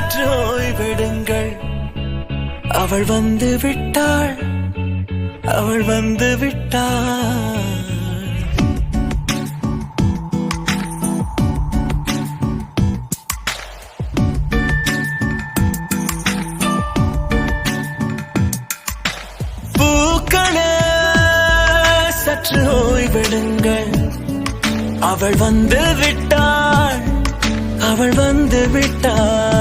சற்று ஓய்வெடுங்கள். அவள் வந்து விட்டாள், அவள் வந்து விட்டாள். பூக்களே சற்று ஓய்வெடுங்கள். அவள் வந்து விட்டாள், அவள் வந்து விட்டாள்.